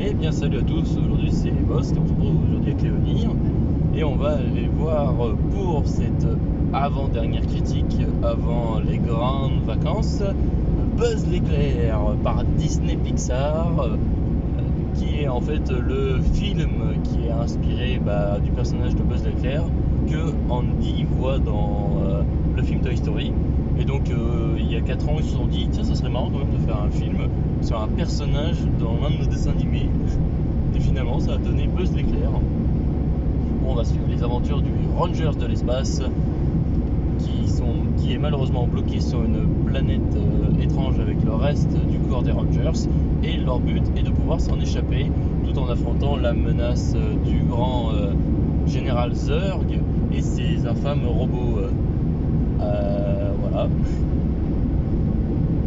Eh bien salut à tous, aujourd'hui c'est Boss qui on se retrouve aujourd'hui avec Léonie et on va aller voir pour cette avant-dernière critique avant les grandes vacances Buzz l'éclair par Disney Pixar qui est en fait le film qui est inspiré du personnage de Buzz l'éclair que Andy voit dans le film Toy Story. Et donc il y a 4 ans ils se sont dit tiens ça serait marrant quand même de faire un film sur un personnage dans l'un de nos dessins animés. Et finalement ça a donné Buzz l'éclair. On va suivre les aventures du Rangers de l'espace qui est malheureusement bloqué sur une planète étrange avec le reste du corps des Rangers, et leur but est de pouvoir s'en échapper tout en affrontant la menace du grand général Zurg et ses infâmes robots. Voilà.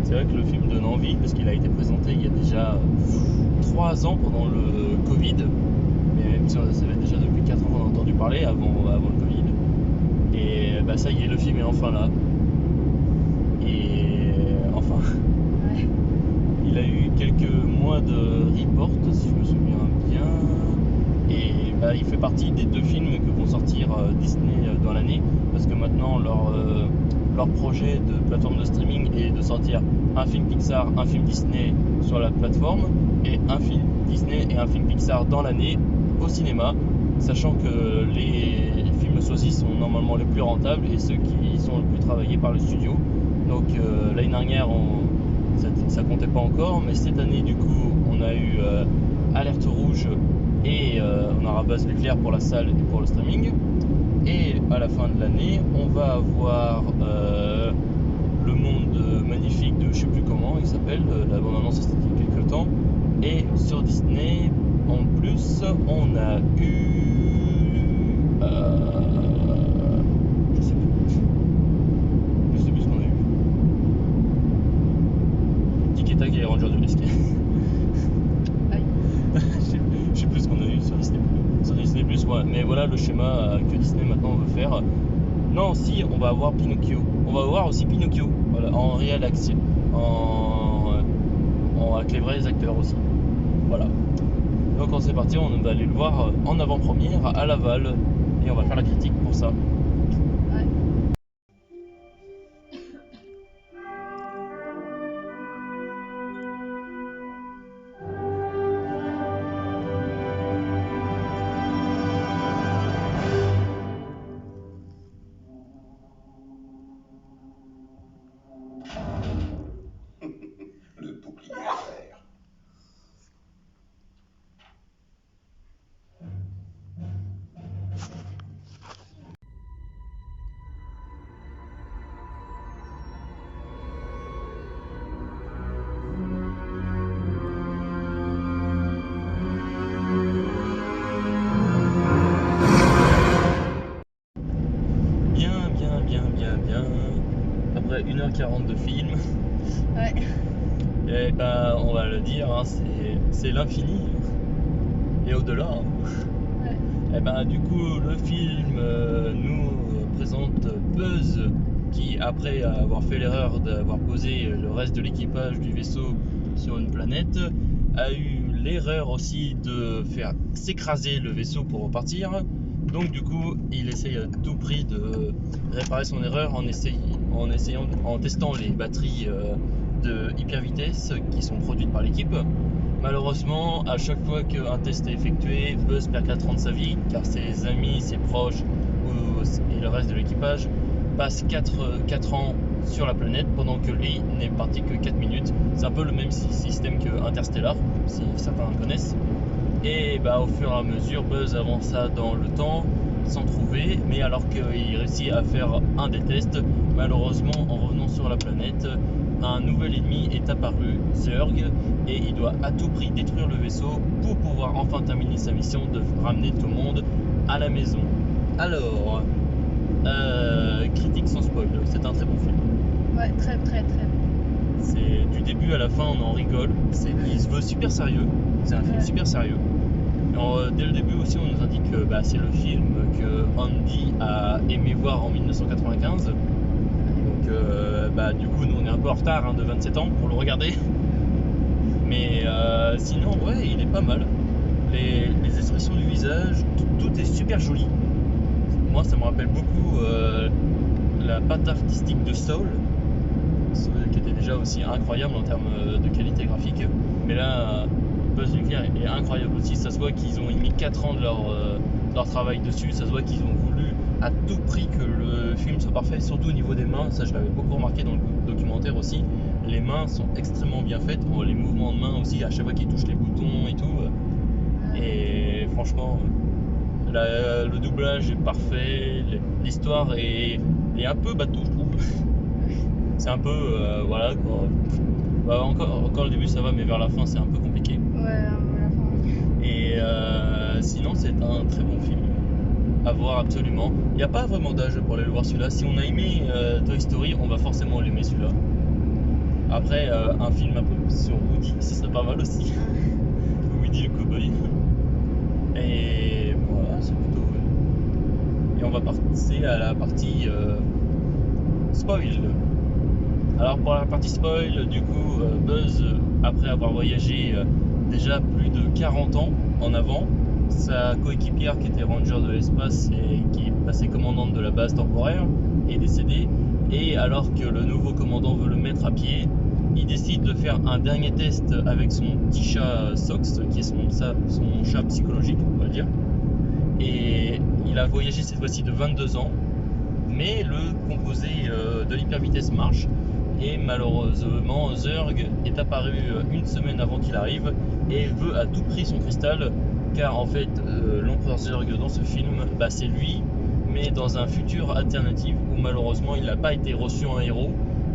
C'est vrai que le film donne envie parce qu'il a été présenté il y a déjà 3 ans pendant le Covid, mais même si on savait déjà depuis 4 ans qu'on a entendu parler avant le Covid. Et ça y est, le film est enfin là. Et enfin, ouais. Il a eu quelques mois de report, si je me souviens bien. Et il fait partie des 2 films que vont sortir Disney dans l'année, parce que maintenant leur projet de plateforme de streaming est de sortir un film Pixar, un film Disney sur la plateforme, et un film Disney et un film Pixar dans l'année au cinéma, sachant que les films choisis sont normalement les plus rentables et ceux qui sont le plus travaillés par le studio. Donc l'année dernière ça comptait pas encore, mais cette année du coup on a eu Alerte Rouge et on aura Buzz l'éclair pour la salle et pour le streaming. Et à la fin de l'année on va avoir Le Monde Magnifique de je sais plus comment il s'appelle, la bande-annonce c'était il y a quelques temps. Et sur Disney en plus on a eu je sais plus ce qu'on a eu. Tic et Tac et les Rangers du risque. Je sais plus ce qu'on a eu sur Disney+. Sur Disney+, ouais. Mais voilà le schéma que Disney maintenant veut faire. Non, si, on va avoir Pinocchio. On va avoir aussi Pinocchio, voilà, en réel action, avec les vrais acteurs aussi. Voilà. Donc on c'est parti, on va aller le voir en avant-première à Laval et on va faire la critique pour ça. Ouais. Le bouclier à fer. Bien. Après 1h40 de film, Ouais. et on va le dire, hein, c'est l'infini et au-delà. Ouais. Et du coup le film nous présente Buzz qui, après avoir fait l'erreur d'avoir posé le reste de l'équipage du vaisseau sur une planète, a eu l'erreur aussi de faire s'écraser le vaisseau pour repartir. Donc du coup il essaye à tout prix de réparer son erreur en testant les batteries de hyper vitesse qui sont produites par l'équipe. Malheureusement, à chaque fois qu'un test est effectué, Buzz perd 4 ans de sa vie, car ses amis, ses proches et le reste de l'équipage passent 4 ans sur la planète, pendant que lui n'est parti que 4 minutes. C'est un peu le même système que Interstellar, si certains le connaissent. Et au fur et à mesure, Buzz avança dans le temps sans trouver, mais alors qu'il réussit à faire un des tests, malheureusement en revenant sur la planète, un nouvel ennemi est apparu, Zurg, et il doit à tout prix détruire le vaisseau pour pouvoir enfin terminer sa mission de ramener tout le monde à la maison. Alors, critique sans spoil, c'est un très bon film. Ouais, très bon. C'est du début à la fin, on en rigole. Il se veut super sérieux. C'est un film super sérieux. Alors, dès le début aussi, on nous indique que c'est le film que Andy a aimé voir en 1995. Donc, du coup, nous on est un peu en retard de 27 ans pour le regarder. Mais sinon, ouais, il est pas mal. Les expressions du visage, tout est super joli. Moi, ça me rappelle beaucoup la patte artistique de Soul, qui était déjà aussi incroyable en termes de qualité graphique. Mais là, Buzz Lightyear est incroyable aussi. Ça se voit qu'ils ont mis 4 ans de leur travail dessus. Ça se voit qu'ils ont voulu à tout prix que le film soit parfait, surtout au niveau des mains. Ça, je l'avais beaucoup remarqué dans le documentaire aussi. Les mains sont extrêmement bien faites. Les mouvements de main aussi, à chaque fois qu'ils touchent les boutons et tout. Et franchement, le doublage est parfait. L'histoire est un peu bateau, je trouve. C'est un peu, voilà quoi. Bah, encore le début ça va, mais vers la fin c'est un peu compliqué. Ouais, la fin. Et sinon c'est un très bon film à voir absolument. Il n'y a pas vraiment d'âge pour aller le voir celui-là. Si on a aimé Toy Story, on va forcément l'aimer celui-là. Après un film un peu sur Woody, ce serait pas mal aussi. Woody le cowboy. Et voilà, c'est plutôt. Et on va passer à la partie spoil. Alors pour la partie spoil, du coup, Buzz, après avoir voyagé déjà plus de 40 ans en avant, sa coéquipière qui était ranger de l'espace et qui est passée commandante de la base temporaire est décédée. Et alors que le nouveau commandant veut le mettre à pied, il décide de faire un dernier test avec son petit chat Sox, qui est son chat psychologique, on va dire. Et il a voyagé cette fois-ci de 22 ans, mais le composé de l'hypervitesse marche. Et malheureusement, Zurg est apparu une semaine avant qu'il arrive et veut à tout prix son cristal, car en fait, l'empereur Zurg dans ce film, bah, c'est lui, mais dans un futur alternatif où malheureusement il n'a pas été reçu en héros,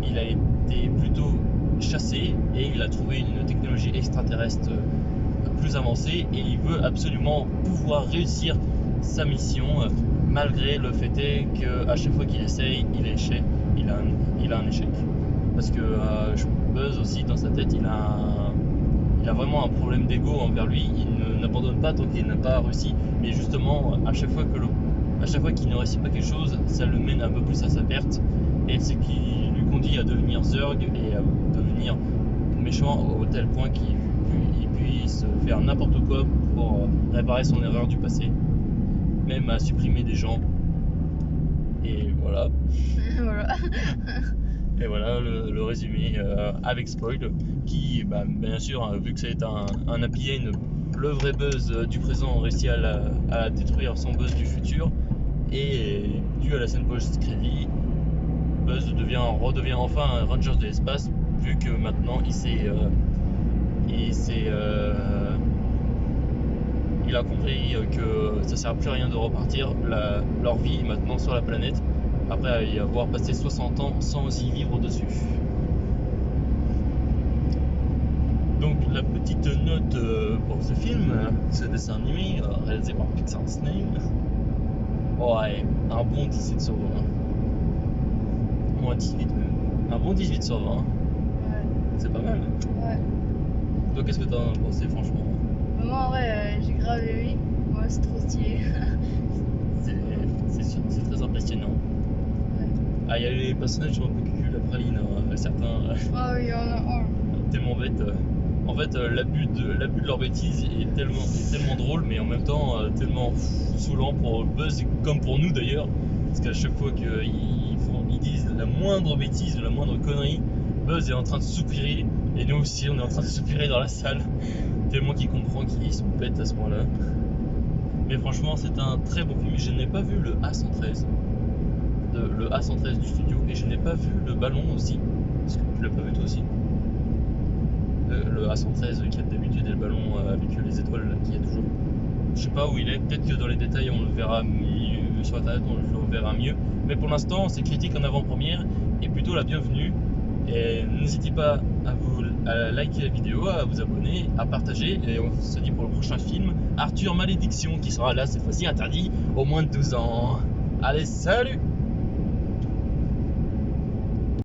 il a été plutôt chassé et il a trouvé une technologie extraterrestre plus avancée et il veut absolument pouvoir réussir sa mission, malgré le fait est qu'à chaque fois qu'il essaye, il a un échec. Parce que Buzz aussi dans sa tête il a vraiment un problème d'ego envers lui. Il n'abandonne pas tant qu'il n'a pas réussi, mais justement à chaque fois qu'il ne réussit pas quelque chose, ça le mène un peu plus à sa perte, et c'est ce qui lui conduit à devenir Zurg et à devenir méchant au tel point qu'il puisse faire n'importe quoi pour réparer son erreur du passé, même à supprimer des gens. Et voilà. Voilà. Et voilà le résumé avec spoil, qui bien sûr, vu que c'est un happy end, le vrai Buzz du présent réussit à détruire son Buzz du futur, et dû à la scène post-crédit, Buzz redevient enfin un Ranger de l'espace, vu que maintenant il a compris que ça sert à plus à rien de repartir. Leur vie est maintenant sur la planète, après y avoir passé 60 ans sans y vivre au-dessus. Donc la petite note pour ce film, ce dessin animé réalisé par Pixar Disney, ouais, un bon 18 sur 20. Moins 18 même. Un bon 18 sur 20. Ouais. C'est pas mal. Ouais. Toi, qu'est-ce que t'en as pensé franchement? Moi en vrai, j'ai grave aimé. Moi c'est trop stylé. C'est très impressionnant. Ouais. Ah, il y a les personnages un peu cucu, la praline, certains Ah oui, tellement bêtes. En fait, l'abus de leur bêtise est tellement drôle, mais en même temps tellement saoulant pour Buzz, comme pour nous d'ailleurs, parce qu'à chaque fois qu'ils disent la moindre bêtise, la moindre connerie, Buzz est en train de soupirer, et nous aussi on est en train de soupirer dans la salle, tellement qu'il comprend qu'ils sont bêtes à ce point-là. Mais franchement, c'est un très bon film. Je n'ai pas vu le A113, le A113 du studio, et je n'ai pas vu le ballon aussi. Parce que tu l'as pas vu toi aussi? Le A113 qui a d'habitude est le ballon avec les étoiles là, qui est toujours. Je sais pas où il est, peut-être que dans les détails on le verra mieux, sur internet on le verra mieux. Mais pour l'instant, ces critiques en avant-première est plutôt la bienvenue. Et n'hésitez pas à liker la vidéo, à vous abonner, à partager. Et on se dit pour le prochain film, Arthur Malédiction, qui sera là cette fois-ci interdit aux moins de 12 ans. Allez, salut!